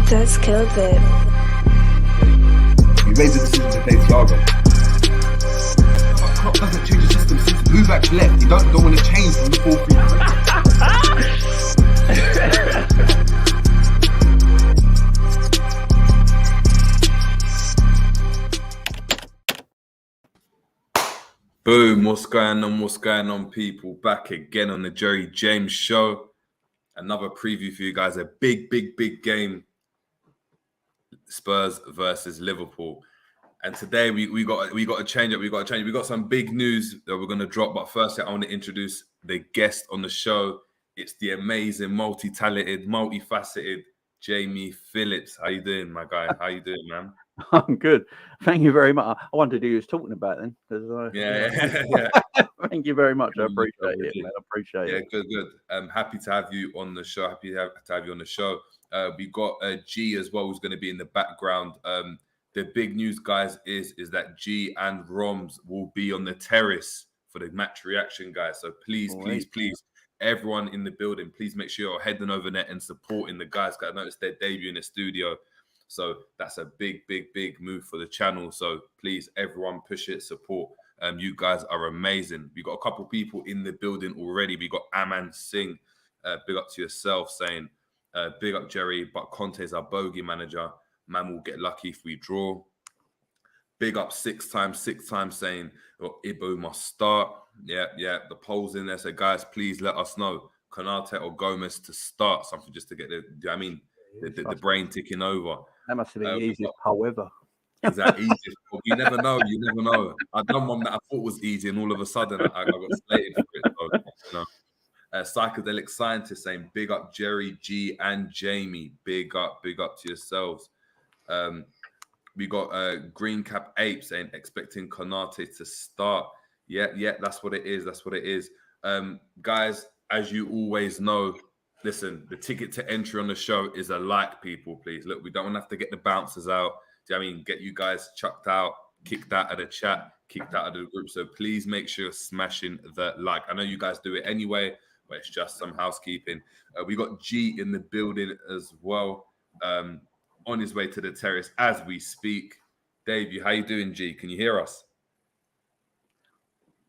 That's killed it. You made the decision to play Thiago. Klopp doesn't change the system since Gmwk left. You don't want to change from the 4-3-3. Boom, what's going on, people? Back again on the Jerry James Show. Another preview for you guys. A big game. Spurs versus Liverpool. And today we got to change it. We got some big news that we're going to drop. But first, I want to introduce the guest on the show. It's the amazing, multi-talented, multifaceted Jamie Phillips. How you doing, my guy? How you doing, man? I'm good. Thank you very much. I wondered who you was talking about then. Yeah. Thank you very much. I appreciate it, man. I appreciate it. Yeah, good. Happy to have you on the show. Happy to have you on the show. We got G as well, who's going to be in the background. The big news, guys, is that G and Romz will be on the terrace for the match reaction, guys. So please, everyone in the building, please make sure you're heading over there and supporting the guys. I noticed their debut in the studio. So that's a big move for the channel. So please, everyone, push it, support. You guys are amazing. We got a couple people in the building already. We got Aman Singh. Big up to yourself, saying, big up Jerry, but Conte's our bogey manager. Man will get lucky if we draw. Big up six times, saying, well, Ibo must start. Yeah. The polls in there. So guys, please let us know. Konate or Gomez to start. Something just to get the brain ticking over. That must have been the easiest poll ever. Is that easy? You never know. I done one that I thought was easy, and all of a sudden I got slated for it. So, psychedelic scientist saying, big up Jerry, G, and Jamie. Big up to yourselves. We got Green Cap Ape saying, expecting Konate to start. Yeah, that's what it is. Guys, as you always know, listen, the ticket to entry on the show is a like, people, please. Look, we don't have to get the bouncers out. Do you know what I mean? Get you guys chucked out, kicked out of the chat, kicked out of the group. So please make sure you're smashing the like. I know you guys do it anyway, but it's just some housekeeping. We got G in the building as well, on his way to the terrace as we speak. Dave, how you doing, G? Can you hear us?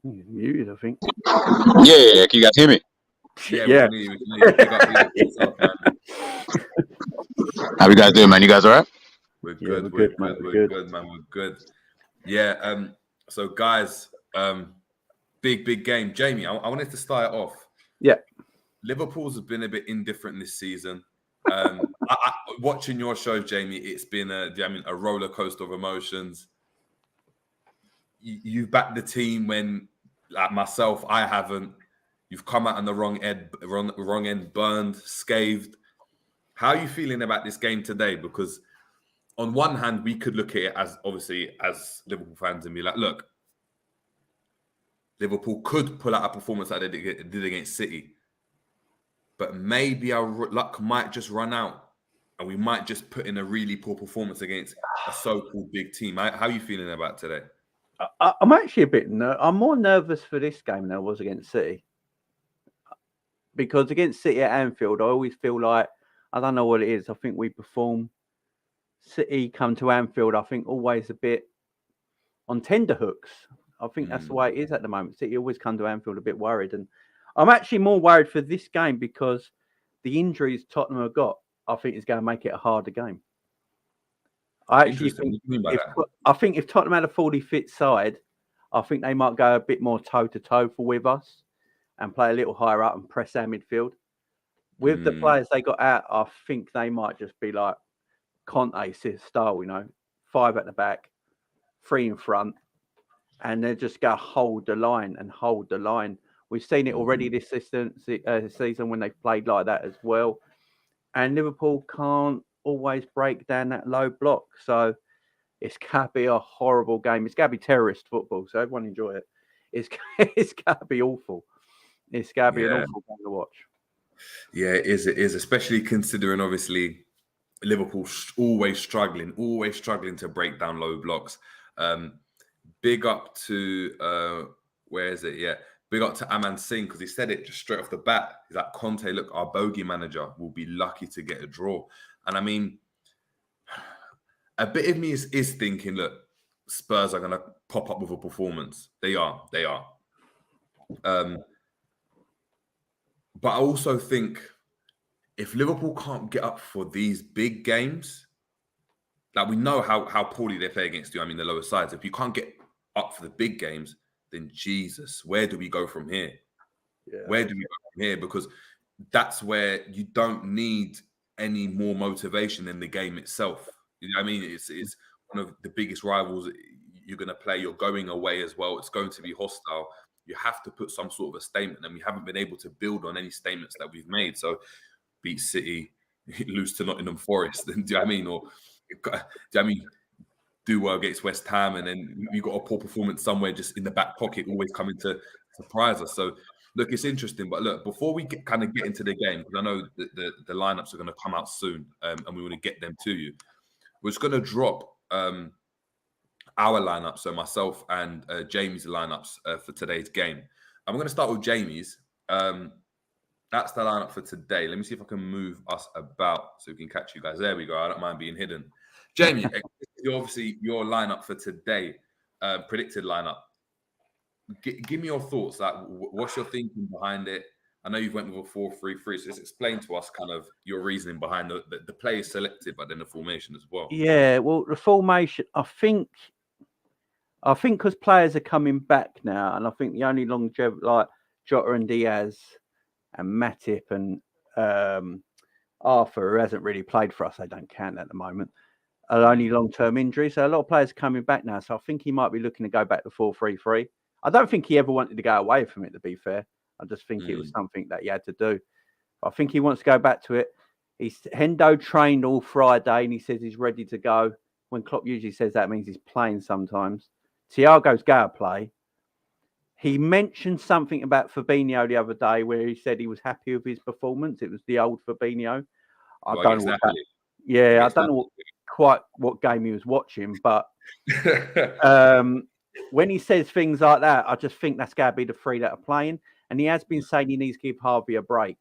You're muted, I think. Yeah. Can you guys hear me? Yeah. We can hear you. How you guys doing, man? You guys all right? We're good. We're good, man. We're good. Yeah. So, guys, big game. Jamie, I wanted to start off. Yeah. Liverpool's been a bit indifferent this season. Watching your show, Jamie, it's been a roller coaster of emotions. You've backed the team when, like myself, I haven't. You've come out on the wrong end, burned, scathed. How are you feeling about this game today? Because on one hand, we could look at it as Liverpool fans and be like, look, Liverpool could pull out a performance like they did against City. But maybe our luck might just run out and we might just put in a really poor performance against a so-called big team. How are you feeling about today? I'm actually a bit I'm more nervous for this game than I was against City. Because against City at Anfield, I always feel like, I don't know what it is. I think we perform. City come to Anfield, I think always a bit on tenterhooks. I think that's the way it is at the moment. City always come to Anfield a bit worried. And I'm actually more worried for this game because the injuries Tottenham have got, I think is going to make it a harder game. I actually think if Tottenham had a fully fit side, I think they might go a bit more toe-to-toe with us and play a little higher up and press our midfield. With the players they got out, I think they might just be like Conte style, 5 at the back, 3 in front, and they're just going to hold the line. We've seen it already this season when they've played like that as well. And Liverpool can't always break down that low block. So it's going to be a horrible game. It's going to be terrorist football. So everyone enjoy it. It's going to be awful. It's going to be an awful game to watch. Yeah, it is. It is, especially considering, obviously, Liverpool always struggling to break down low blocks. Big up to, where is it? Yeah. Big up to Aman Singh because he said it just straight off the bat. He's like, Conte, look, our bogey manager will be lucky to get a draw. And I mean, a bit of me is thinking, look, Spurs are going to pop up with a performance. They are. But I also think if Liverpool can't get up for these big games, like we know how poorly they play against the lower sides. If you can't get up for the big games, then Jesus, where do we go from here? Yeah. Where do we go from here? Because that's where you don't need any more motivation in the game itself. You know what I mean? It's one of the biggest rivals you're going to play. You're going away as well. It's going to be hostile. You have to put some sort of a statement, and we haven't been able to build on any statements that we've made. So beat City, lose to Nottingham Forest, and do you know what I mean? Or do you know what I mean? Do well against West Ham, and then you got a poor performance somewhere just in the back pocket, always coming to surprise us. So look, it's interesting. But look, before we get into the game, because I know that the lineups are going to come out soon, and we want to get them to you. We're just going to drop our lineup, so myself and Jamie's lineups for today's game. I'm going to start with Jamie's. That's the lineup for today. Let me see if I can move us about so we can catch you guys. There we go. I don't mind being hidden. Jamie, obviously your lineup for today, predicted lineup. Give me your thoughts. Like, what's your thinking behind it? I know you've went with a 4-3-3, so just explain to us kind of your reasoning behind the players selected, but then the formation as well. Yeah, well, the formation, I think because players are coming back now, and I think the only longevity, like Jota and Diaz and Matip and Arthur, who hasn't really played for us, they don't count at the moment, are only long-term injuries. So a lot of players are coming back now. So I think he might be looking to go back to 4-3-3. I don't think he ever wanted to go away from it, to be fair. I just think it was something that he had to do. I think he wants to go back to it. Hendo trained all Friday, and he says he's ready to go. When Klopp usually says that, means he's playing sometimes. Thiago's going to play. He mentioned something about Fabinho the other day where he said he was happy with his performance. It was the old Fabinho. I don't know quite what game he was watching, but when he says things like that, I just think that's going to be the three that are playing. And he has been saying he needs to give Harvey a break.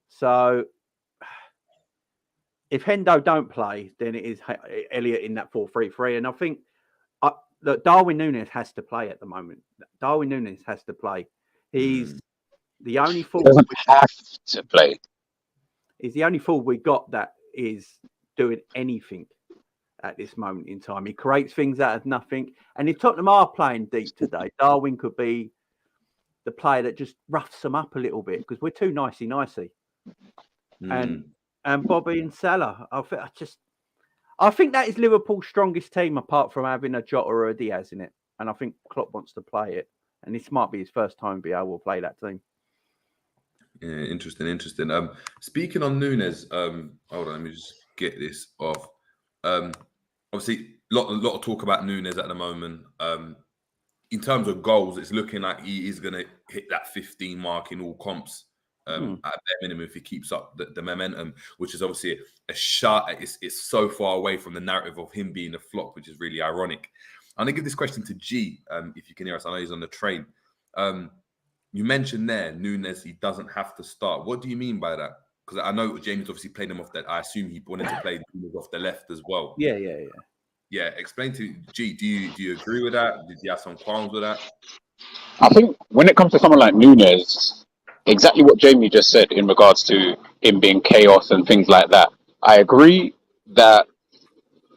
So if Hendo don't play, then it is Elliott in that 4-3-3. And I think look, Darwin Nunez has to play at the moment. Darwin Nunez has to play. He's the only forward. Doesn't have to play. He's the only forward we got that is doing anything at this moment in time. He creates things out of nothing. And if Tottenham are playing deep today, Darwin could be the player that just roughs them up a little bit because we're too nicey. And Bobby and Salah, I think that is Liverpool's strongest team apart from having a Jota or a Diaz in it. And I think Klopp wants to play it. And this might be his first time be able to play that team. Yeah, interesting. Speaking on Nunez, hold on, let me just get this off. Obviously, a lot of talk about Nunez at the moment. In terms of goals, it's looking like he is going to hit that 15 mark in all comps at bare minimum if he keeps up the momentum, which is obviously a shot. It's so far away from the narrative of him being a flop, which is really ironic. I'm going to give this question to G, if you can hear us. I know he's on the train. You mentioned there, Nunez, he doesn't have to start. What do you mean by that? Because I know James obviously played him off that. I assume he wanted to play Nunez off the left as well. Yeah, explain to G. Do you agree with that? Did you have some qualms with that? I think when it comes to someone like Nunez, exactly what Jamie just said in regards to him being chaos and things like that. I agree that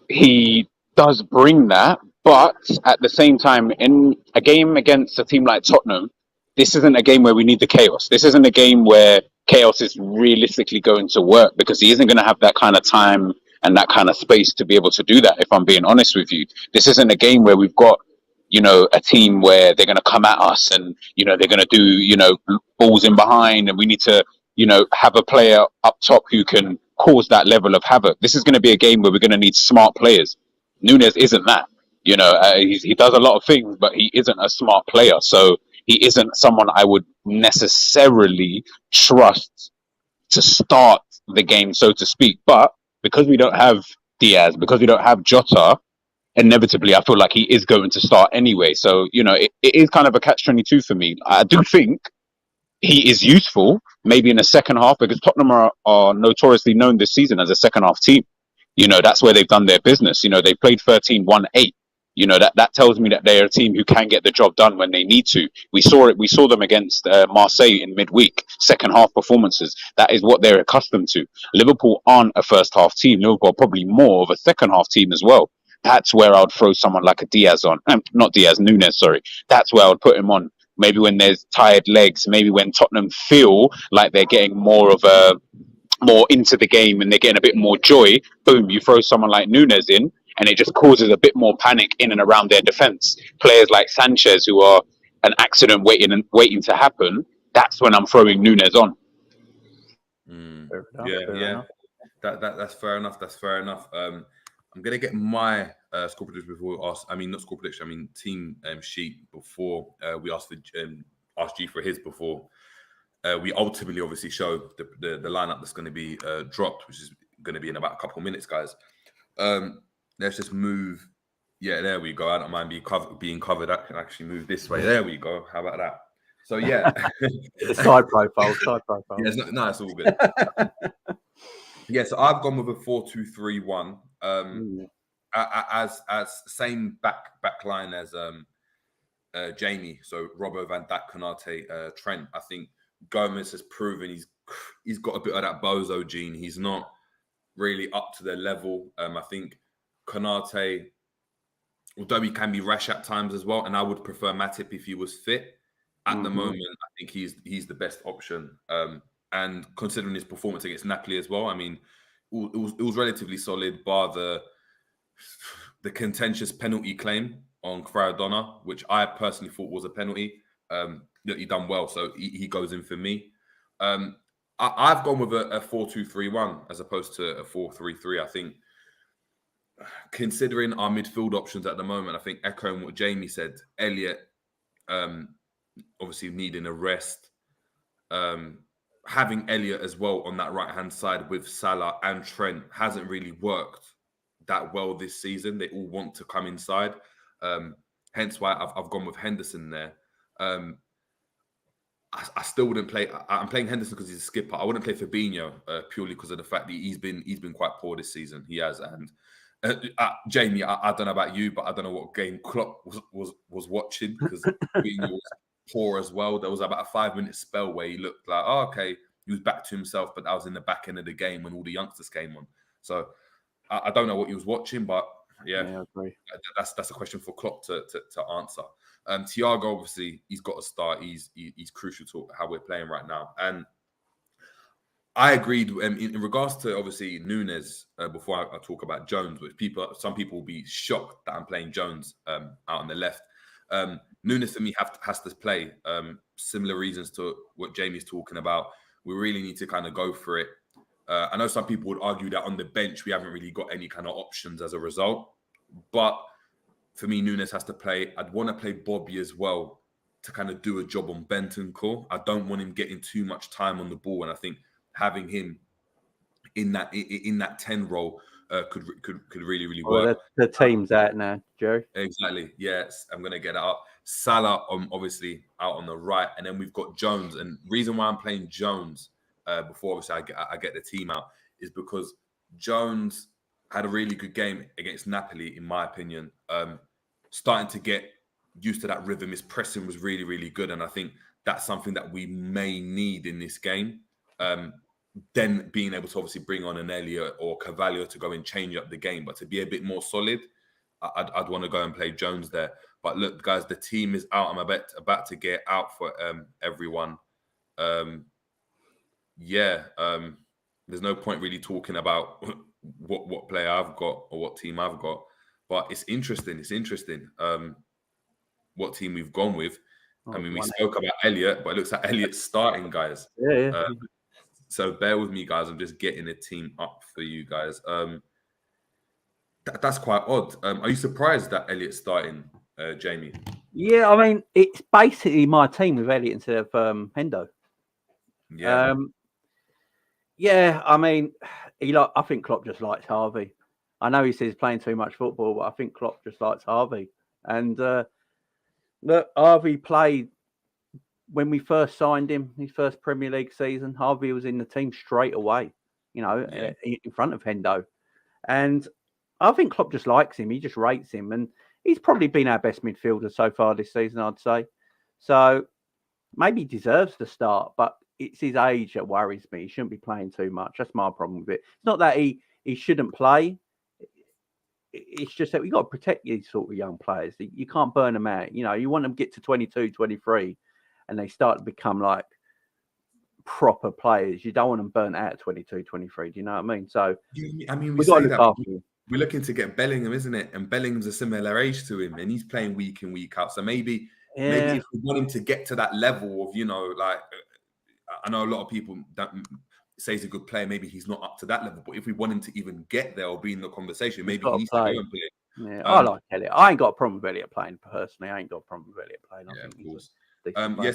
he does bring that, but at the same time, in a game against a team like Tottenham, this isn't a game where we need the chaos. This isn't a game where chaos is realistically going to work because he isn't going to have that kind of time and that kind of space to be able to do that, if I'm being honest with you. This isn't a game where we've got, a team where they're going to come at us and, they're going to do, balls in behind and we need to, have a player up top who can cause that level of havoc. This is going to be a game where we're going to need smart players. Nunez isn't that. He does a lot of things, but he isn't a smart player. So he isn't someone I would necessarily trust to start the game, so to speak. But because we don't have Diaz, because we don't have Jota, inevitably I feel like he is going to start anyway. So, it is kind of a catch-22 for me. I do think he is useful, maybe in the second half, because Tottenham are notoriously known this season as a second half team. That's where they've done their business. They played 13-1-8. That tells me that they're a team who can get the job done when they need to. We saw them against Marseille in midweek, second half performances. That is what they're accustomed to. Liverpool aren't a first half team. Liverpool are probably more of a second half team as well. That's where I would throw someone like a Diaz on. Not Diaz, Nunez, sorry. That's where I would put him on. Maybe when there's tired legs, maybe when Tottenham feel like they're getting more into the game and they're getting a bit more joy, boom, you throw someone like Nunez in, and it just causes a bit more panic in and around their defense. Players like Sanchez, who are an accident waiting to happen, that's when I'm throwing Nunez on. Fair enough. That's fair enough. That's fair enough. I'm gonna get my score prediction before we ask. I mean, not score prediction. I mean, team sheet before we asked G for his before. We ultimately obviously show the lineup that's going to be dropped, which is going to be in about a couple of minutes, guys. Let's just move. Yeah, there we go. I don't mind being covered. I can actually move this way. There we go. How about that? So yeah, side profile. Yeah, it's all good. Yeah, so I've gone with a 4-2-3-1. As same back line as Jamie. So Robbo, Van Dijk, Konate, Trent. I think Gomez has proven he's got a bit of that bozo gene. He's not really up to their level. I think Konate, although he can be rash at times as well, and I would prefer Matip if he was fit. At the moment, I think he's the best option. And considering his performance against Napoli as well, I mean, it was relatively solid, bar the contentious penalty claim on Maradona, which I personally thought was a penalty. That he done well, so he goes in for me. I've gone with a 4-2-3-1 as opposed to a 4-3-3. I think, considering our midfield options at the moment, I think echoing what Jamie said, Elliott obviously needing a rest. Having Elliott as well on that right-hand side with Salah and Trent hasn't really worked that well this season. They all want to come inside. Hence why I've gone with Henderson there. I still wouldn't play. I'm playing Henderson because he's a skipper. I wouldn't play Fabinho purely because of the fact that he's been quite poor this season. He has. And Jamie, I don't know about you, but I don't know what game Klopp was watching because Fabinho was poor as well. There was about a 5-minute spell where he looked like, oh, okay, he was back to himself, but that was in the back end of the game when all the youngsters came on. So I don't know what he was watching, but yeah, I agree. That's a question for Klopp to answer. Thiago, obviously, he's got to start. He's crucial to how we're playing right now. And I agreed in regards to obviously Nunez. Before I talk about Jones, which some people will be shocked that I'm playing Jones out on the left. Nunez for me has to play. Similar reasons to what Jamie's talking about. We really need to kind of go for it. I know some people would argue that on the bench we haven't really got any kind of options as a result, but for me, Nunez has to play. I'd want to play Bobby as well to kind of do a job on Bentancur. I don't want him getting too much time on the ball, and I think having him in that 10 role could really work. Well, the team's out now, Joe. Exactly. Yes, I'm gonna get it up. Salah obviously out on the right, and then we've got Jones. And reason why I'm playing Jones before obviously I get the team out is because Jones had a really good game against Napoli, in my opinion. Starting to get used to that rhythm. His pressing was really, really good. And I think that's something that we may need in this game. Then being able to obviously bring on an Elliott or Carvalho to go and change up the game. But to be a bit more solid, I'd want to go and play Jones there. But look, guys, the team is out. I'm about to get out for everyone. There's no point really talking about what player I've got or what team I've got. But it's interesting. What team we've gone with. I mean, we spoke about Elliott, but it looks like Elliott's starting, guys. Yeah. So bear with me, guys. I'm just getting a team up for you guys. That's quite odd. Are you surprised that Elliott's starting, Jamie? Yeah, I mean, it's basically my team with Elliott instead of Hendo. Yeah. I mean, I think Klopp just likes Harvey. I know he says playing too much football, but I think Klopp just likes Harvey. And look, Harvey played when we first signed him, his first Premier League season. Harvey was in the team straight away, in front of Hendo. And I think Klopp just likes him. He just rates him. And he's probably been our best midfielder so far this season, I'd say. So maybe he deserves to start, but it's his age that worries me. He shouldn't be playing too much. That's my problem with it. It's not that he shouldn't play. It's just that we've got to protect these sort of young players. You can't burn them out. You know, you want them to get to 22, 23, and they start to become like proper players. You don't want them burnt out at 22, 23. Do you know what I mean? So, I mean, we've got to look after him. We're looking to get Bellingham, isn't it? And Bellingham's a similar age to him, and he's playing week in, week out. So maybe if we want him to get to that level of, you know, like, I know a lot of people don't say he's a good player. Maybe he's not up to that level. But if we want him to even get there or be in the conversation, maybe he needs to go and play. Yeah, I like Elliot. I ain't got a problem with Elliot playing personally. I ain't got a problem with Elliot playing. Yeah, of course.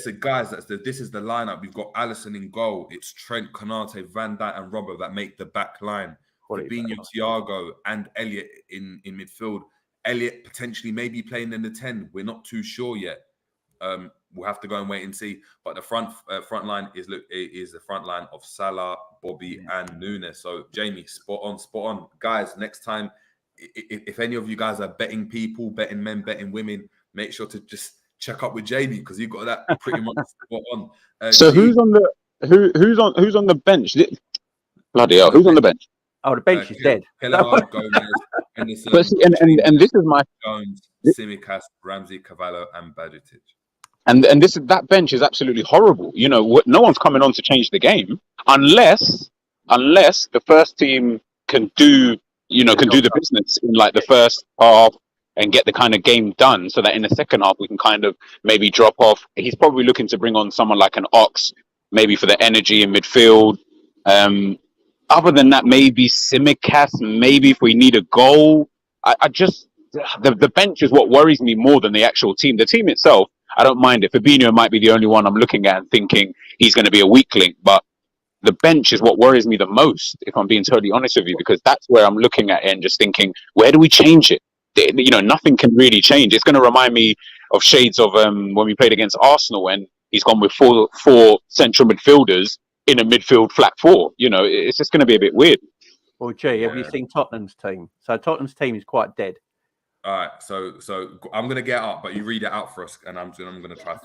So guys, this is the lineup. We've got Alisson in goal. It's Trent, Konate, Van Dijk, and Robert that make the back line. Fabinho, Thiago, and Elliot in midfield. Elliot potentially maybe playing in the 10. We're not too sure yet. We'll have to go and wait and see. But the front line is the front line of Salah, Bobby, and Nunez. So Jamie, spot on, guys. Next time, if any of you guys are betting people, betting men, betting women, make sure to just check up with Jamie because you got that pretty much spot on. So who's on the bench? Bloody hell, who's on the bench? Oh, the bench is dead. Kelleher, Gomez, Henderson, but see, and this is my Jones, Tsimikas, Ramsey, Cavallo, and Baditic. And that bench is absolutely horrible. You know, no one's coming on to change the game unless the first team can do the business in like the first half and get the kind of game done, so that in the second half we can kind of maybe drop off. He's probably looking to bring on someone like an Ox, maybe for the energy in midfield. Other than that, maybe Tsimikas, maybe if we need a goal. I just the bench is what worries me more than the actual team. The team itself, I don't mind it. Fabinho might be the only one I'm looking at and thinking he's going to be a weak link, but the bench is what worries me the most, if I'm being totally honest with you, because that's where I'm looking at it and just thinking, where do we change it? You know, nothing can really change. It's going to remind me of shades of when we played against Arsenal when he's gone with four central midfielders in a midfield flat four. You know, it's just going to be a bit weird. Well, have you seen Tottenham's team? So Tottenham's team is quite dead. All right, so I'm gonna get up, but you read it out for us, and I'm gonna try.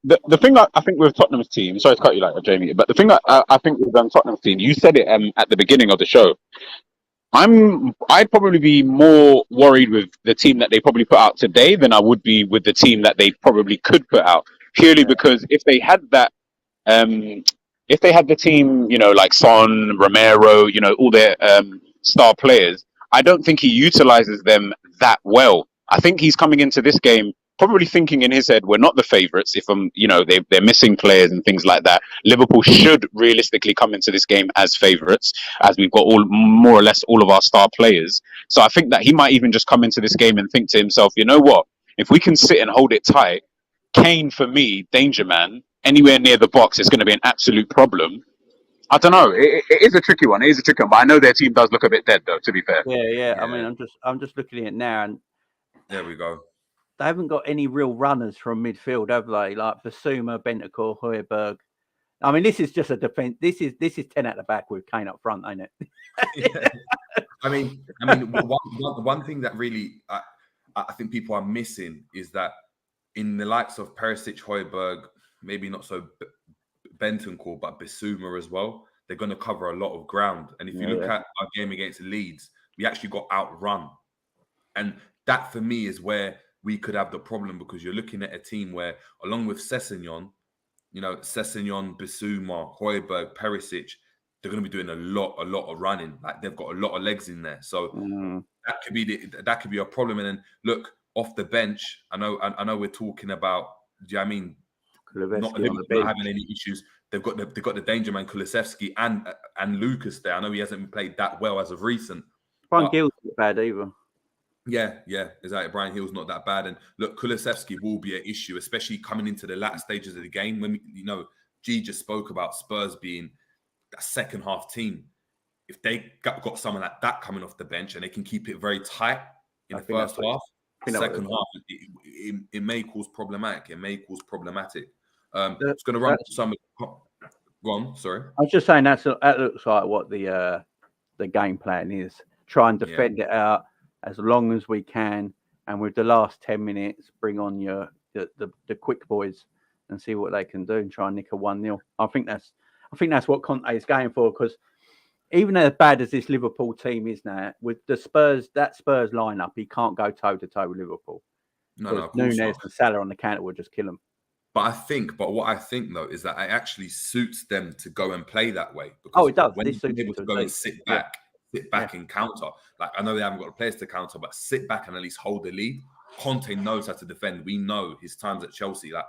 The thing I think with Tottenham's team, sorry to cut you like that, Jamie, but the thing I think with Tottenham's team, you said it at the beginning of the show. I'd probably be more worried with the team that they probably put out today than I would be with the team that they probably could put out, purely because if they had that, if they had the team, you know, like Son, Romero, you know, all their star players, I don't think he utilizes them that well. I think he's coming into this game probably thinking in his head, we're not the favourites. If they're missing players and things like that. Liverpool should realistically come into this game as favourites, as we've got more or less all of our star players. So I think that he might even just come into this game and think to himself, you know what? If we can sit and hold it tight, Kane for me, danger man, anywhere near the box is going to be an absolute problem. I don't know. It is a tricky one. But I know their team does look a bit dead, though. To be fair. Yeah. I mean, I'm just looking at it now, and there we go. They haven't got any real runners from midfield, have they? Like Basuma, Bentancur, Højbjerg. I mean, this is just a defense. This is 10 at the back with Kane up front, ain't it? Yeah. I mean, one thing that really I think people are missing is that in the likes of Perisic, Højbjerg, maybe not so Bentancur, but Basuma as well, they're going to cover a lot of ground. And if you look at our game against Leeds, we actually got outrun. And that, for me, is where we could have the problem, because you're looking at a team where, along with Sessegnon, Basuma, Højbjerg, Perisic, they're going to be doing a lot of running. Like, they've got a lot of legs in there. So that could be a problem. And then, look, off the bench, I know we're talking about, do you know what I mean? Not having any issues. They've got the danger man Kulusevski and Lucas there. I know he hasn't played that well as of recent. Brian Gill's not bad either. Yeah, exactly. Brian Hill's not that bad. And look, Kulusevski will be an issue, especially coming into the latter stages of the game. When G just spoke about Spurs being a second half team. If they got someone like that coming off the bench and they can keep it very tight in the first half, second half, it may cause problematic. It's going to run some. Go on, sorry. I was just saying that looks like what the game plan is. try and defend it out as long as we can, and with the last 10 minutes, bring on the quick boys and see what they can do and try and nick a 1-0. I think that's what Conte is going for, because even as bad as this Liverpool team is now, with the Spurs lineup, he can't go toe to toe with Liverpool. No, Nunez and Salah on the counter will just kill him. But what I think though is that it actually suits them to go and play that way. Because it does. When This they're suits able to go and sit back and counter. Like, I know they haven't got the players to counter, but sit back and at least hold the lead. Conte knows how to defend. We know his times at Chelsea, like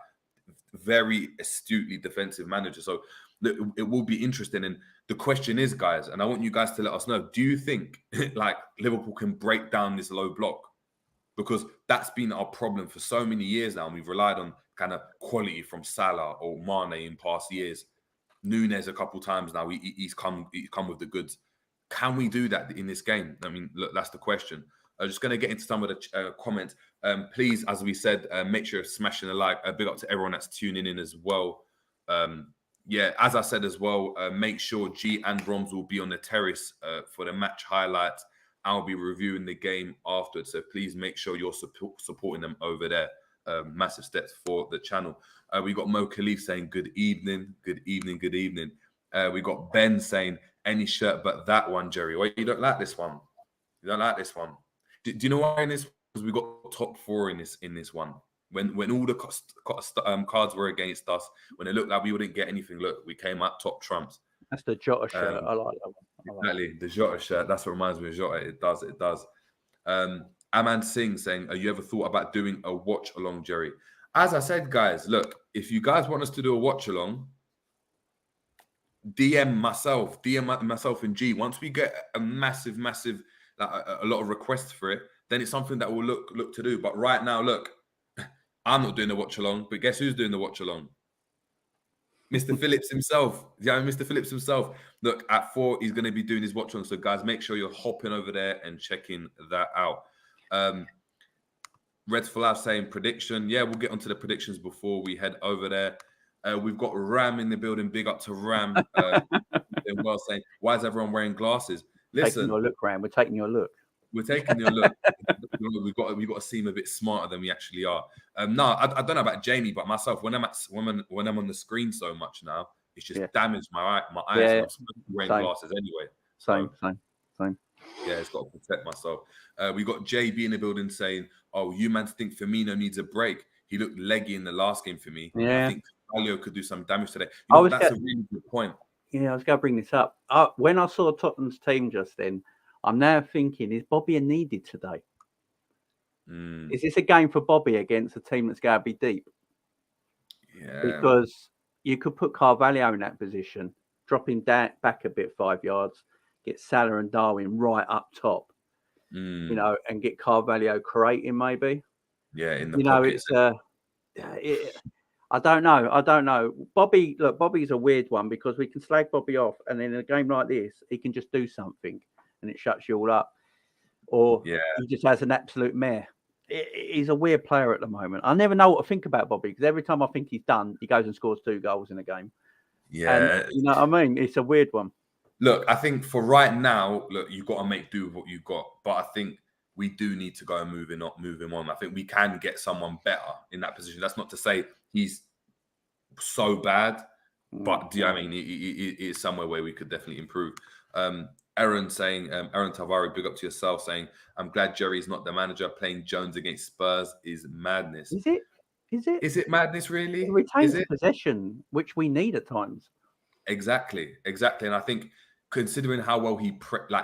very astutely defensive manager. So it will be interesting. And the question is, guys, and I want you guys to let us know: do you think like Liverpool can break down this low block? Because that's been our problem for so many years now, and we've relied on kind of quality from Salah or Mane in past years. Nunez a couple times now, he's come with the goods. Can we do that in this game? I mean, look, that's the question. I'm just going to get into some of the comments. Please, as we said, make sure you're smashing a like. Big up to everyone that's tuning in as well. As I said as well, make sure G and Romz will be on the terrace for the match highlights. I'll be reviewing the game afterwards, so please make sure you're supporting them over there. Massive steps for the channel. We got Mo Khalif saying good evening. We got Ben saying any shirt but that one, Jerry. Wait, you don't like this one? You don't like this one? Do you know why in this? Because we got top 4 in this one. When all the cards were against us, when it looked like we wouldn't get anything, look, we came out top trumps. That's the Jota shirt. I like that one. Exactly, the Jota shirt. That's what reminds me of Jota. It does. Aman Singh saying, "Have you ever thought about doing a watch along, Jerry?" As I said, guys, look, if you guys want us to do a watch along, DM myself and G. Once we get a massive, like a lot of requests for it, then it's something that we'll look to do. But right now, look, I'm not doing the watch along, but guess who's doing the watch along? Mr. Phillips himself. Yeah, Mr. Phillips himself. Look, at 4, he's going to be doing his watch along. So, guys, make sure you're hopping over there and checking that out. Reds for Life saying prediction. Yeah, we'll get onto the predictions before we head over there. We've got Ram in the building. Big up to Ram. Well saying, why is everyone wearing glasses? Listen, taking your look, Ram. We're taking your look. We're taking your look. We've got to seem a bit smarter than we actually are. No, I don't know about Jamie, but myself, when I'm on the screen so much now, it's just damaged my eyes. Yeah. I'm wearing glasses anyway. Same. Yeah, it's got to protect myself. We got JB in the building saying, "Oh, you man think Firmino needs a break? He looked leggy in the last game for me. Yeah, I think Carvalho could do some damage today." That's a really good point. Yeah, I was going to bring this up. When I saw Tottenham's team just then, I'm now thinking, is Bobby needed today? Is this a game for Bobby against a team that's going to be deep? Yeah. Because you could put Carvalho in that position, drop him back a bit 5 yards, get Salah and Darwin right up top, and get Carvalho creating maybe. Yeah, in the pockets. I don't know. Bobby's a weird one because we can slag Bobby off, and then in a game like this, he can just do something and it shuts you all up. Or he just has an absolute mare. He's a weird player at the moment. I never know what to think about Bobby because every time I think he's done, he goes and scores 2 goals in a game. Yeah. And, you know what I mean? It's a weird one. Look, I think for right now, look, you've got to make do with what you've got. But I think we do need to go and move him on. I think we can get someone better in that position. That's not to say he's so bad, but do you know what I mean? He is somewhere where we could definitely improve. Aaron saying, Aaron Tavares, big up to yourself, saying, "I'm glad Jerry's not the manager. Playing Jones against Spurs is madness." Is it? Is it madness, really? He retains possession, which we need at times. Exactly. And I think considering how well he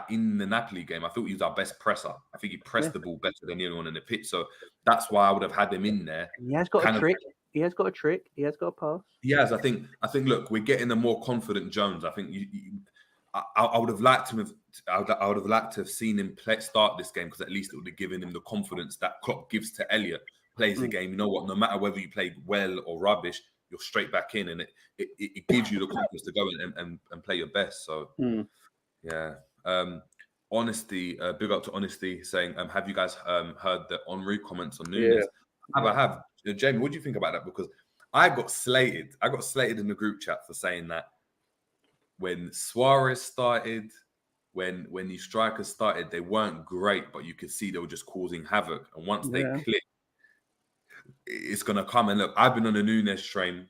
in the Napoli game, I thought he was our best presser. I think he pressed the ball better than anyone in the pitch. So that's why I would have had him in there. He has got a trick. He has got a trick. He has got a pass. He has. I think. Look, we're getting a more confident Jones. I think I would have liked him. I would have liked to have seen him start this game because at least it would have given him the confidence that Klopp gives to Elliott. Plays the game. You know what? No matter whether you play well or rubbish, you're straight back in, and it gives you the confidence to go and play your best. So yeah. Honesty. Big up to Honesty saying, "Have you guys heard the Henry comments on Nunez?" Yeah. I have. Jamie, what do you think about that? Because I got slated in the group chat for saying that when Suarez started, when these strikers started, they weren't great, but you could see they were just causing havoc. And once they click, it's gonna come. And look, I've been on the Nunez train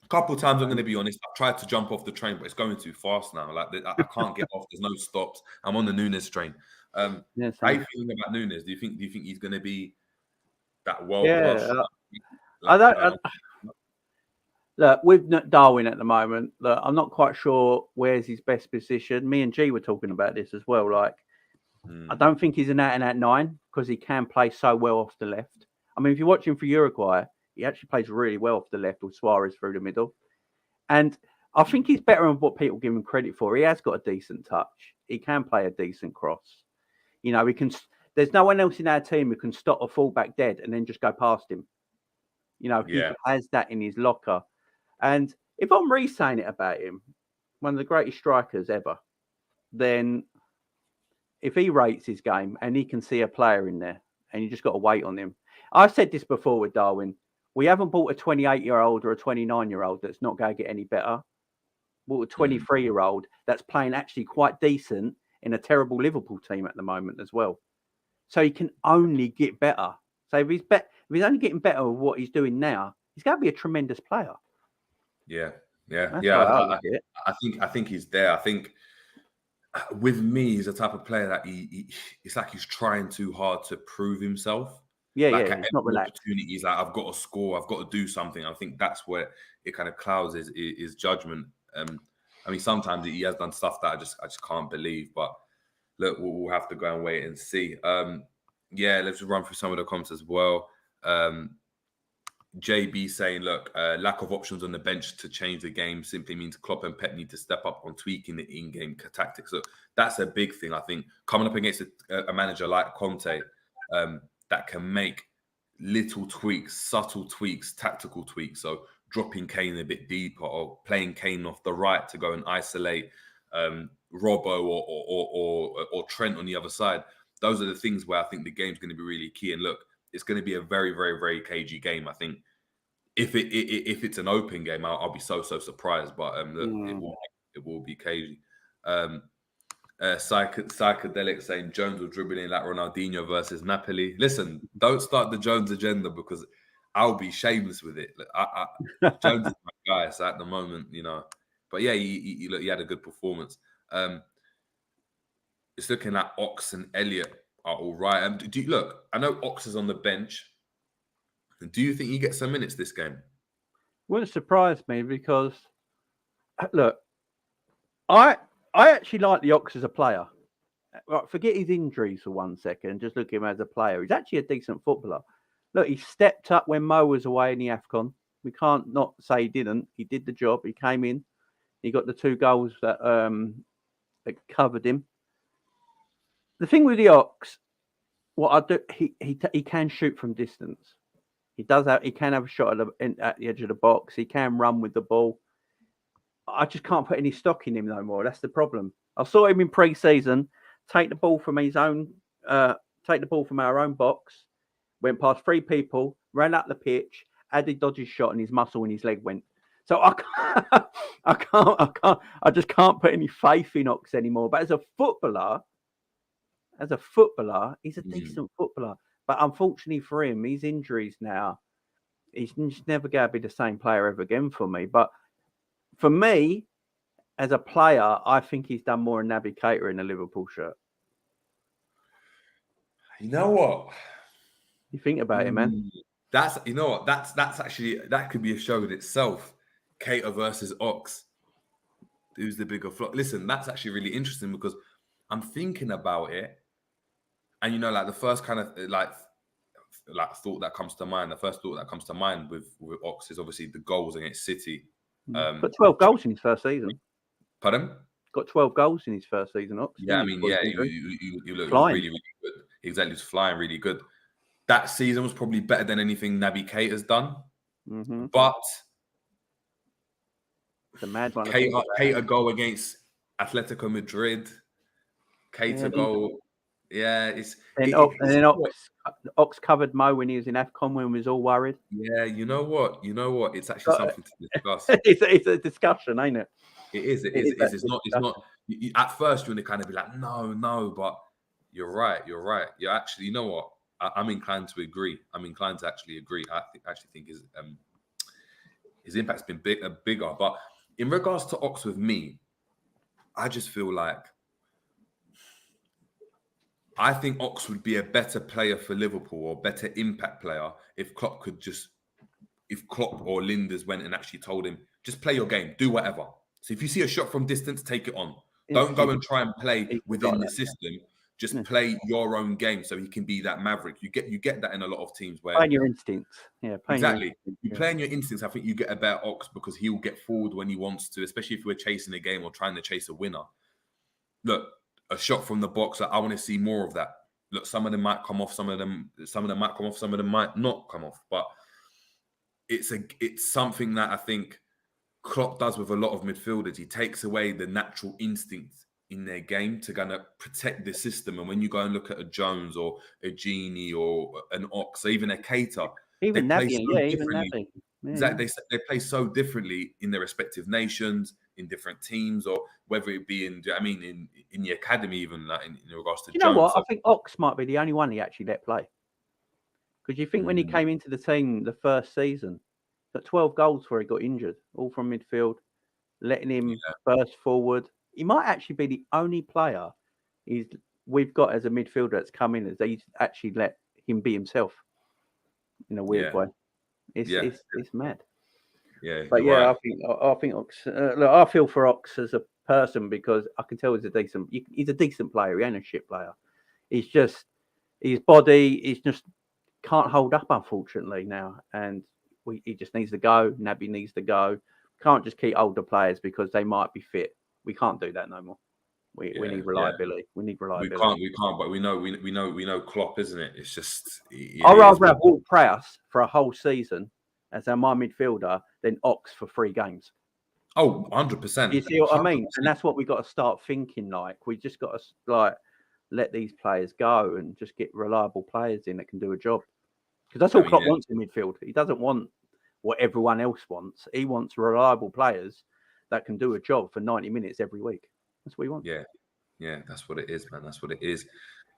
a couple of times. I'm going to be honest. I've tried to jump off the train, but it's going too fast now. Like I can't get off. There's no stops. I'm on the Nunez train. How are you feeling about Nunez? Do you think he's going to be that world class? Look, with Darwin at the moment, look, I'm not quite sure where's his best position. Me and G were talking about this as well. Like, I don't think he's an out-and-out 9 because he can play so well off the left. I mean, if you watch him for Uruguay, he actually plays really well off the left with Suarez through the middle. And I think he's better than what people give him credit for. He has got a decent touch. He can play a decent cross. You know, he can. There's no one else in our team who can stop a fullback dead and then just go past him. You know, he has that in his locker. And if I'm re-saying it about him, one of the greatest strikers ever, then if he rates his game and he can see a player in there and you just got to wait on him. I've said this before with Darwin. We haven't bought a 28-year-old or a 29-year-old that's not going to get any better. Bought a 23-year-old that's playing actually quite decent in a terrible Liverpool team at the moment as well. So he can only get better. So if he's only getting better with what he's doing now, he's going to be a tremendous player. Yeah. I think he's there. I think with me, he's the type of player that it's like he's trying too hard to prove himself. He's not relaxed. He's like, I've got to score, I've got to do something. I think that's where it kind of clouds his judgment. I mean, sometimes he has done stuff that I just can't believe. But look, we'll have to go and wait and see. Let's run through some of the comments as well. JB saying, look, lack of options on the bench to change the game simply means Klopp and Pep need to step up on tweaking the in-game tactics. So that's a big thing, I think. Coming up against a manager like Conte, that can make little tweaks, subtle tweaks, tactical tweaks. So dropping Kane a bit deeper or playing Kane off the right to go and isolate Robbo or Trent on the other side. Those are the things where I think the game's going to be really key. And look, it's going to be a very, very, very cagey game. I think if it's an open game, I'll be so surprised. But it will be cagey. Psychedelic saying Jones will dribble in like Ronaldinho versus Napoli. Listen, don't start the Jones agenda because I'll be shameless with it. Jones is my guy so at the moment, you know. But yeah, he had a good performance. It's looking like Ox and Elliott are all right. Look, I know Ox is on the bench. Do you think he gets some minutes this game? Wouldn't surprise me because, look, I actually like the Ox as a player. Right, forget his injuries for 1 second. Just look at him as a player. He's actually a decent footballer. Look, he stepped up when Mo was away in the AFCON. We can't not say he didn't. He did the job. He came in. He got the 2 goals that covered him. The thing with the Ox, what I do, he can shoot from distance. He can have a shot at the edge of the box. He can run with the ball. I just can't put any stock in him no more. That's the problem. I saw him in pre-season take the ball from our own box, went past 3 people, ran up the pitch, had a dodgy shot, and his muscle in his leg went. So I just can't put any faith in Ox anymore. But as a footballer, he's a decent footballer. But unfortunately for him, his injuries now, he's never going to be the same player ever again for me. But for me, as a player, I think he's done more than Naby Keita in a Liverpool shirt. You know what? You think about it, man. That's actually, that could be a show in itself. Keita versus Ox. Who's the bigger flop? Listen, that's actually really interesting because I'm thinking about it. And you know, like the first kind of like thought that comes to mind, with Ox is obviously the goals against City. Got 12 goals in his first season. Pardon? Got 12 goals in his first season, Ox. Yeah, I mean, you look really, really good. Exactly, he was flying really good. That season was probably better than anything Naby Keita's done. Mm-hmm. But the mad one. Keita goal against Atletico Madrid. Keita goal. Yeah, Ox covered Mo when he was in AFCON when we was all worried. Yeah, you know what? It's actually something to discuss. It's a discussion, ain't it? It is. It's not. at first, you're going to kind of be like, no, but you're right. You're actually, you know what? I'm inclined to agree. I'm inclined to actually agree. I actually think his impact's been bigger. But in regards to Ox with me, I just feel like I think Ox would be a better player for Liverpool or better impact player if Klopp or Linders went and actually told him, just play your game, do whatever. So if you see a shot from distance, take it on. Don't go and try and play within the system. Just play your own game so he can be that maverick. You get that in a lot of teams where playing your instincts. Yeah, exactly. You play in your instincts. I think you get a better Ox because he'll get forward when he wants to, especially if we're chasing a game or trying to chase a winner. Look, a shot from the box. I want to see more of that. Look, some of them might come off, some of them might come off, some of them might not come off. But it's something that I think Klopp does with a lot of midfielders. He takes away the natural instincts in their game to kind of protect the system. And when you go and look at a Jones or a Genie or an Ox, or even a Cater, even Naby, even Naby. Exactly, they play so differently in their respective nations, in different teams, or whether it be in the academy, even like in regards to. You know what? I think Ox might be the only one he actually let play. Because you think when he came into the team the first season, got 12 goals before he got injured, all from midfield, letting him burst forward. He might actually be the only player we've got as a midfielder that's come in as he's actually let him be himself in a weird way. It's mad. Yeah, but yeah, right. I think Ox. Look, I feel for Ox as a person because I can tell he's a decent player. He ain't a shit player. He's just his body is just can't hold up, unfortunately now, and he just needs to go. Naby needs to go. Can't just keep older players because they might be fit. We can't do that no more. We need reliability. We need reliability. We can't. But we know Klopp, isn't it? It's just. I'd rather have Walt Prowse for a whole season as my midfielder than Ox for 3 games. Oh, 100%. You see what I mean? And that's what we got to start thinking. Like we just got to let these players go and just get reliable players in that can do a job. Because that's all Klopp wants in midfield. He doesn't want what everyone else wants. He wants reliable players that can do a job for 90 minutes every week. That's what he wants. Yeah, that's what it is, man. That's what it is.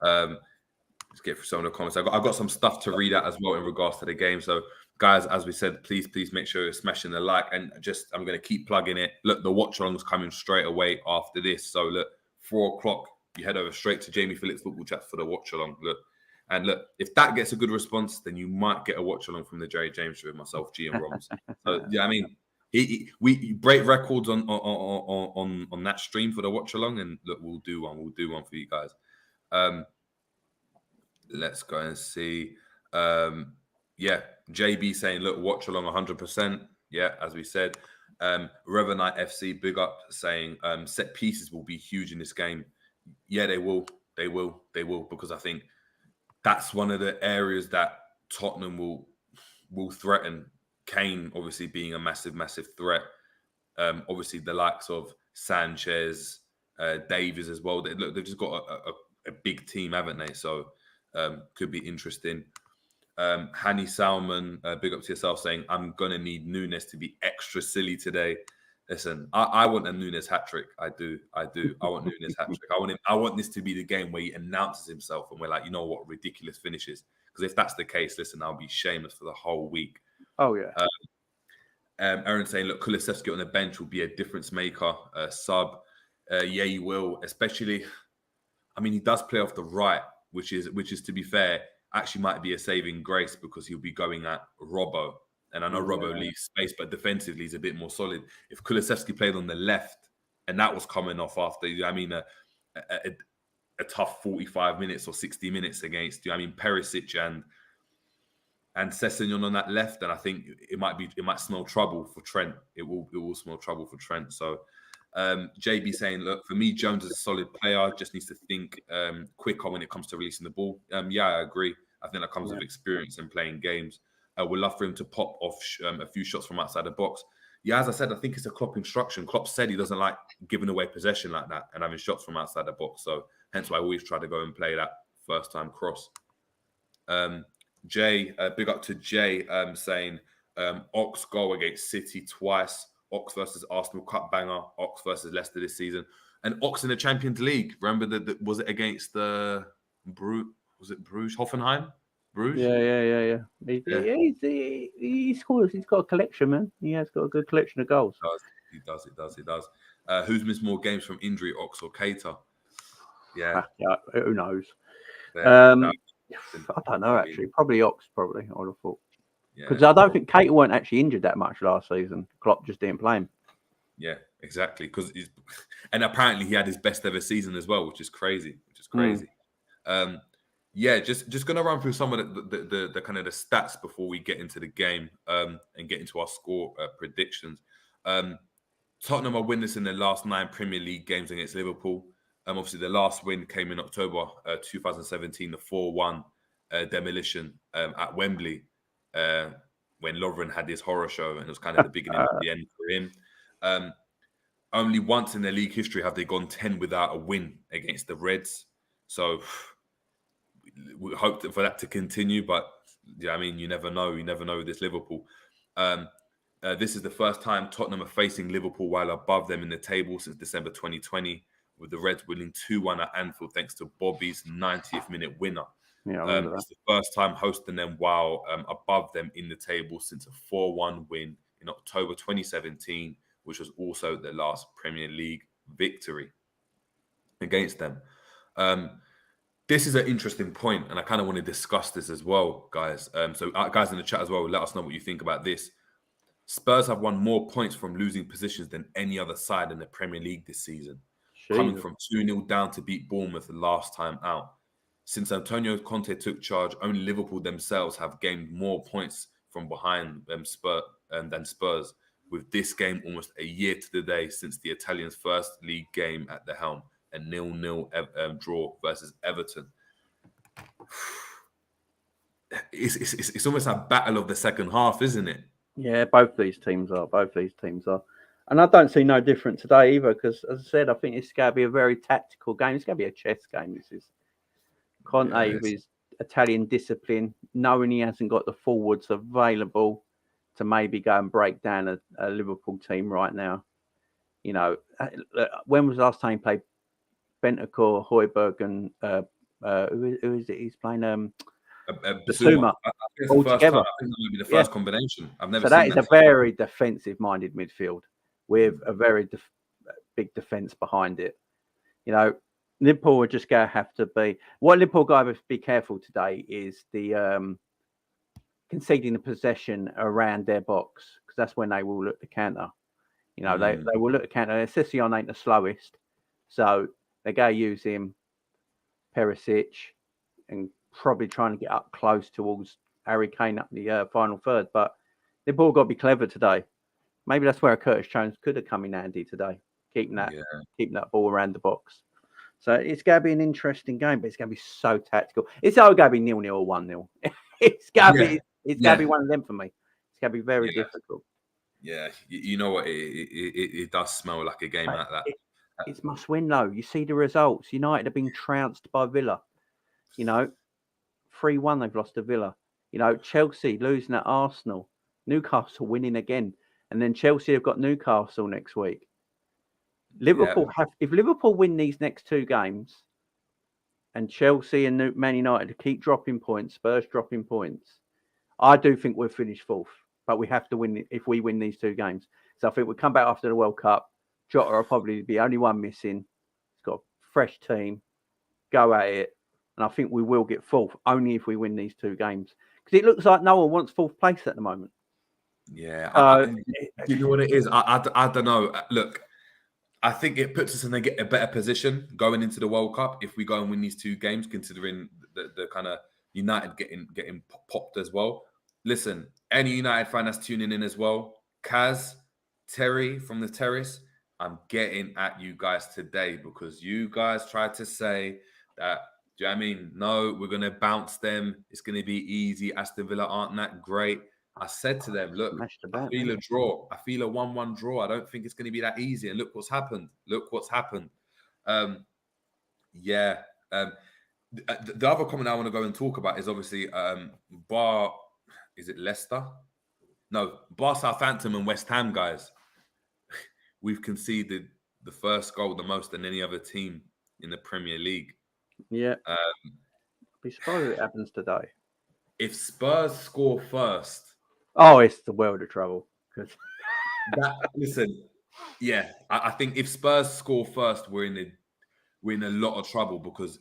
Let's get through some of the comments. I've got some stuff to read out as well in regards to the game. So, guys, as we said, please make sure you're smashing the like. And I'm going to keep plugging it. Look, the watch-along's coming straight away after this. So, look, 4 o'clock, you head over straight to Jamie Phillips Football Chat for the watch-along. Look, if that gets a good response, then you might get a watch-along from the Jerry James Show with myself, G and Romz. So, yeah, I mean, we break records on that stream for the watch-along. And, look, we'll do one. We'll do one for you guys. Let's go and see. JB saying, look, watch along 100%. Yeah, as we said. Revenite FC, big up, saying set pieces will be huge in this game. Yeah, they will. They will, because I think that's one of the areas that Tottenham will threaten. Kane, obviously, being a massive, massive threat. Obviously, the likes of Sanchez, Davies as well. They've just got a big team, haven't they? So, could be interesting. Hanny Salman, big up to yourself, saying, I'm going to need Nunez to be extra silly today. Listen, I want a Nunez hat-trick. I do. I want Nunez hat-trick. I want this to be the game where he announces himself and we're like, you know what, ridiculous finishes. Because if that's the case, listen, I'll be shameless for the whole week. Oh, yeah. Aaron saying, look, Kulusevski on the bench will be a difference maker, sub. Yeah, he will, especially, I mean, he does play off the right, which is to be fair, actually might be a saving grace because he'll be going at Robbo. And I know Robbo leaves space, but defensively he's a bit more solid. If Kulusevski played on the left and that was coming off after, a tough 45 minutes or 60 minutes against, Perisic and Sessegnon on that left, and I think it might smell trouble for Trent. It will smell trouble for Trent. So JB saying, look, for me, Jones is a solid player, just needs to think quicker when it comes to releasing the ball. Yeah, I agree. I think that comes with experience and playing games. We'd love for him to pop off a few shots from outside the box. Yeah, as I said, I think it's a Klopp instruction. Klopp said he doesn't like giving away possession like that and having shots from outside the box. So hence why I always try to go and play that first time cross. Jay, big up to Jay, saying Ox goal against City twice. Ox versus Arsenal cup banger. Ox versus Leicester this season. and Ox in the Champions League. Remember that was it against the was it Bruges? Hoffenheim? Bruges? Yeah. He's got a collection, man. He has got a good collection of goals. He does. Who's missed more games from injury, Ox or Keita? Yeah. Who knows? Yeah, I don't know, actually. Probably Ox, probably, I would have thought. Because yeah. I don't think Keita weren't actually injured that much last season. Klopp just didn't play him. Yeah, exactly. And apparently he had his best ever season as well, which is crazy. Just gonna run through some of the kind of the stats before we get into the game and get into our score predictions. Tottenham are winners in their last 9 Premier League games against Liverpool. Obviously, the last win came in October 2017, the 4-1 demolition at Wembley when Lovren had his horror show, and it was kind of the beginning of the end for him. Only once in their league history have they gone 10 without a win against the Reds. So we hope for that to continue, but yeah, I mean, you never know. You never know with this Liverpool. This is the first time Tottenham are facing Liverpool while above them in the table since December 2020, with the Reds winning 2-1 at Anfield thanks to Bobby's 90th minute winner. Yeah, it's the first time hosting them while above them in the table since a 4-1 win in October 2017, which was also their last Premier League victory against them. This is an interesting point, and I kind of want to discuss this as well, guys. So guys in the chat as well, let us know what you think about this. Spurs have won more points from losing positions than any other side in the Premier League this season, coming from 2-0 down to beat Bournemouth the last time out. Since Antonio Conte took charge, only Liverpool themselves have gained more points from behind than Spurs, with this game almost a year to the day since the Italians' first league game at the helm, a 0-0 draw versus Everton. It's almost a battle of the second half, isn't it? Yeah, both these teams are. And I don't see no different today either, because as I said, I think it's going to be a very tactical game. It's going to be a chess game. This is Conte with his Italian discipline, knowing he hasn't got the forwards available to maybe go and break down a Liverpool team right now. You know, when was the last time he played Bentancur, Højbjerg, and who is it? He's playing Basuma all together. I think that might be the first combination. I've never so seen that is a very defensive-minded midfield with a very big defence behind it. You know, Liverpool are just going to have to be. What Liverpool got to be careful today is the conceding the possession around their box, because that's when they will look to counter. You know, they will look to counter. Sissy ain't the slowest, so they're going to use him, Perisic, and probably trying to get up close towards Harry Kane up the final third. But Liverpool got to be clever today. Maybe that's where Curtis Jones could have come in handy today, keeping that ball around the box. So it's going to be an interesting game, but it's going to be so tactical. It's going to be 0-0 or 1-0. It's going to be one of them for me. It's going to be very difficult. Yeah, you know what? It does smell like a game like that. It's must win though. You see the results. United have been trounced by Villa. You know, 3-1 they've lost to Villa. You know, Chelsea losing at Arsenal. Newcastle winning again. And then Chelsea have got Newcastle next week. Liverpool if Liverpool win these next 2 games, and Chelsea and Man United keep dropping points, Spurs dropping points, I do think we'll finish 4th. But we have to win if we win these 2 games. So I think we'll come back after the World Cup. Jota will probably be only one missing. He's got a fresh team. Go at it. And I think we will get 4th only if we win these 2 games. Because it looks like no one wants 4th place at the moment. Yeah. You know what it is? I don't know. Look, I think it puts us in a better position going into the World Cup if we go and win these 2 games, considering the kind of United getting popped as well. Listen, any United fan that's tuning in as well, Kaz, Terry from the Terrace, I'm getting at you guys today because you guys tried to say that, do you know what I mean? No, we're going to bounce them. It's going to be easy. Aston Villa aren't that great. I said to them, look, I feel a draw. I feel a 1-1 draw. I don't think it's going to be that easy. And look what's happened. The other comment I want to go and talk about is obviously is it Leicester? No, Bar Southampton and West Ham, guys. We've conceded the first goal the most than any other team in the Premier League. Yeah. Be surprised if it happens today. If Spurs score first, Oh, it's the world of trouble. Listen, yeah, I think if Spurs score first, we're in a lot of trouble because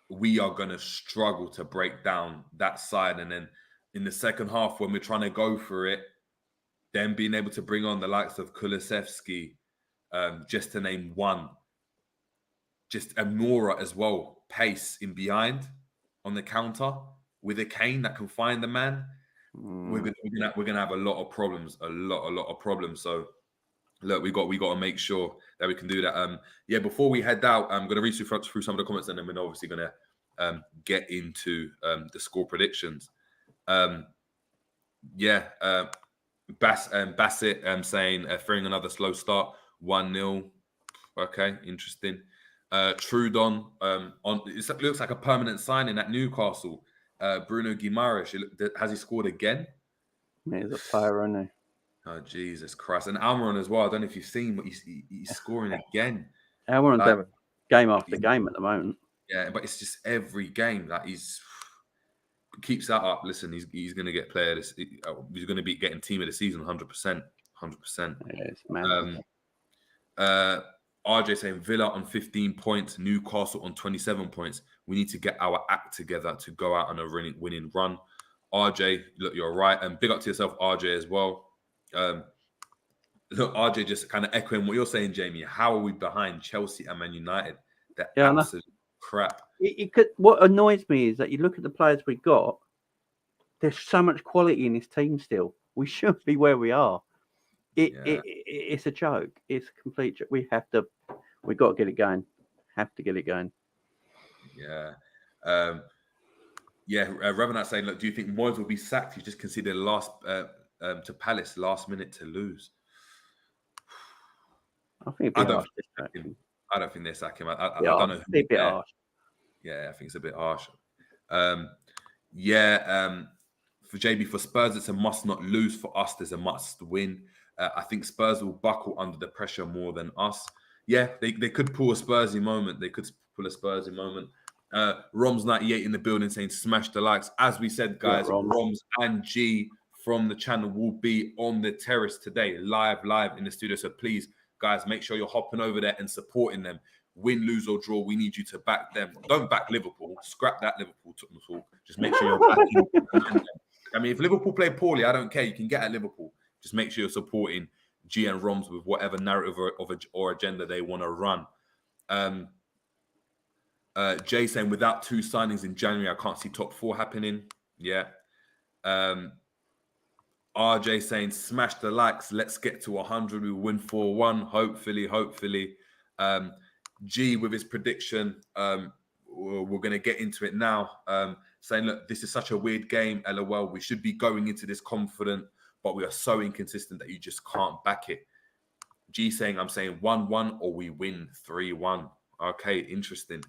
we are going to struggle to break down that side. And then in the second half, when we're trying to go for it, then being able to bring on the likes of Kulusevski, just to name one, just Amora as well, pace in behind on the counter with a Kane that can find the man. We're gonna have a lot of problems, a lot of problems. So look, we got to make sure that we can do that. Before we head out, I'm gonna read through some of the comments, and then we're obviously gonna get into the score predictions. Bassett saying fearing another slow start, 1-0. Okay, interesting. Trudon it looks like a permanent signing at Newcastle. Bruno Guimaraes, has he scored again? He's a player, isn't he? Oh, Jesus Christ. And Almiron as well. I don't know if you've seen what he's scoring again. Almiron's having game after game at the moment. Yeah, but it's just every game that keeps that up. Listen, he's going to get player. He's going to be getting team of the season 100%. 100%. Yeah, RJ saying Villa on 15 points, Newcastle on 27 points. We need to get our act together to go out on a winning run. RJ, look, you're right. And big up to yourself, RJ, as well. Look, RJ, just kind of echoing what you're saying, Jamie. How are we behind Chelsea and Man United? They're absolute crap. What annoys me is that you look at the players we got. There's so much quality in this team still. We should be where we are. It's a joke. It's a complete joke. We've got to get it going. Have to get it going. Yeah. Revenant saying, look, do you think Moyes will be sacked? He just conceded to Palace last minute to lose. I think I don't think they sack him. I don't know. It's a bit harsh. Yeah, I think it's a bit harsh. For JB, for Spurs, it's a must not lose. For us, there's a must win. I think Spurs will buckle under the pressure more than us. Yeah, they could pull a Spursy moment. Romz 98 in the building saying smash the likes. As we said, guys, Romz and G from the channel will be on the terrace today, live in the studio. So please, guys, make sure you're hopping over there and supporting them. Win, lose or draw, we need you to back them. Don't back Liverpool. Scrap that Liverpool talk. Just make sure you're backing them. I mean, if Liverpool play poorly, I don't care. You can get at Liverpool. Just make sure you're supporting G and Romz with whatever narrative or agenda they want to run. Jay saying, without 2 signings in January, I can't see top 4 happening. Yeah. RJ saying, smash the likes. Let's get to 100. We win 4-1. Hopefully. G with his prediction. We're going to get into it now. Saying, look, this is such a weird game. LOL. We should be going into this confident, but we are so inconsistent that you just can't back it. G saying, I'm saying 1-1 or we win 3-1. Okay, interesting.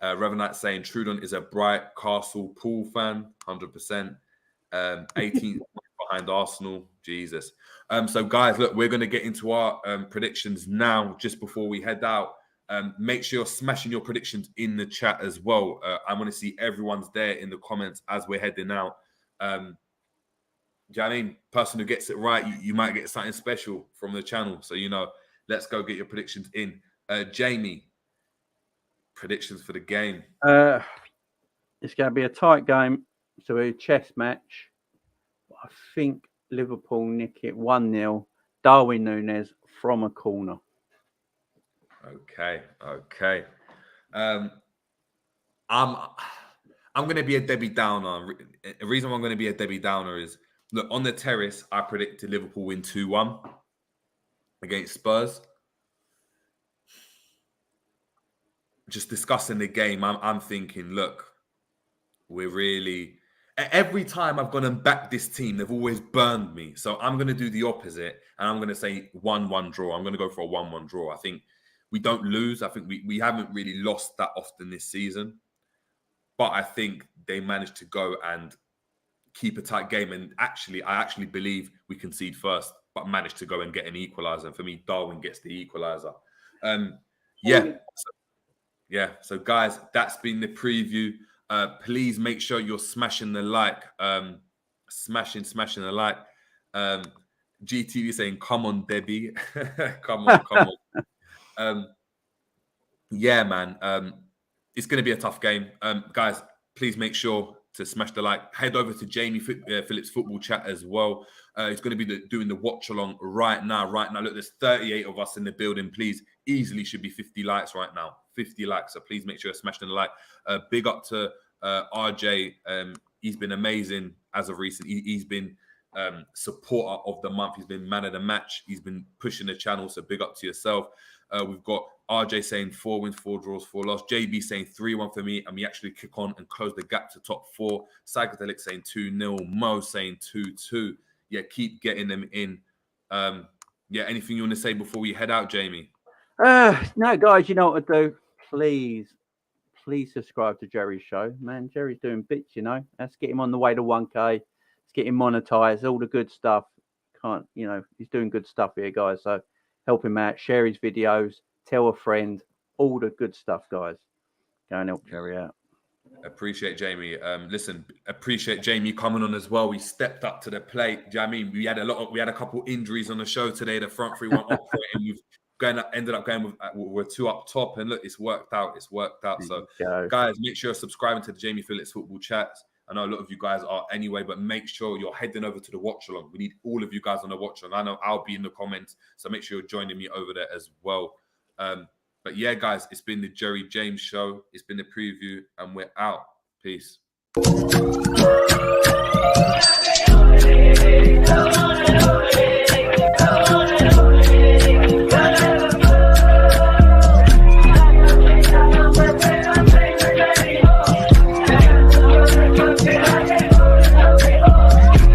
Revenant saying Trudon is a bright Castle Pool fan, 100%. 18 behind Arsenal. Jesus. So guys, look, we're going to get into our predictions now, just before we head out. Make sure you're smashing your predictions in the chat as well. I want to see everyone's there in the comments as we're heading out. Do you know what I mean? Person who gets it right, you might get something special from the channel. So, let's go get your predictions in. Jamie, predictions for the game. It's going to be a tight game. So a chess match. I think Liverpool nick it 1-0. Darwin Nunez from a corner. Okay. I'm going to be a Debbie Downer. The reason why I'm going to be a Debbie Downer is, look, on the terrace, I predicted Liverpool win 2-1 against Spurs. Just discussing the game, I'm thinking, look, we're really... Every time I've gone and backed this team, they've always burned me. So I'm going to do the opposite, and I'm going to say 1-1 draw. I'm going to go for a 1-1 draw. I think we don't lose. I think we haven't really lost that often this season. But I think they managed to go and keep a tight game. And I actually believe we concede first, but managed to go and get an equaliser. For me, Darwin gets the equaliser. Yeah. So guys, that's been the preview. Please make sure you're smashing the like. Smashing the like. GTV saying, come on, Debbie. come on. Yeah, man. It's going to be a tough game. Guys, please make sure to smash the like. Head over to Jamie Phillips Football Chat as well. He's going to be doing the watch along right now. Look, there's 38 of us in the building. Please, easily should be 50 likes right now. 50 likes. So please make sure to smash the like. Big up to RJ. He's been amazing as of recent. He's been supporter of the month. He's been man of the match. He's been pushing the channel. So big up to yourself. We've got RJ saying 4 wins, 4 draws, 4 loss. JB saying 3-1 for me, and we actually kick on and close the gap to top 4. Psychedelic saying 2-0. Mo saying 2-2. Yeah, keep getting them in. Yeah, anything you want to say before we head out, Jamie? No, guys, you know what to do. Please subscribe to Jerry's show. Man, Jerry's doing bits, you know. Let's get him on the way to 1K. Let's get him monetized, all the good stuff. He's doing good stuff here, guys. So help him out, share his videos, tell a friend, all the good stuff, guys. Go and help Jerry out. Appreciate Jamie. Listen, appreciate Jamie coming on as well. We stepped up to the plate. Do you know what I mean? We had a couple injuries on the show today. The front three weren't operating. We've ended up going with we're 2 up top, and look, it's worked out. So, guys, make sure you're subscribing to the Jamie Phillips Football Chats. I know a lot of you guys are anyway, but make sure you're heading over to the watch along. We need all of you guys on the watch along. I know I'll be in the comments, so make sure you're joining me over there as well. But yeah, guys, it's been the Jerry James Show. It's been the preview, and we're out. Peace.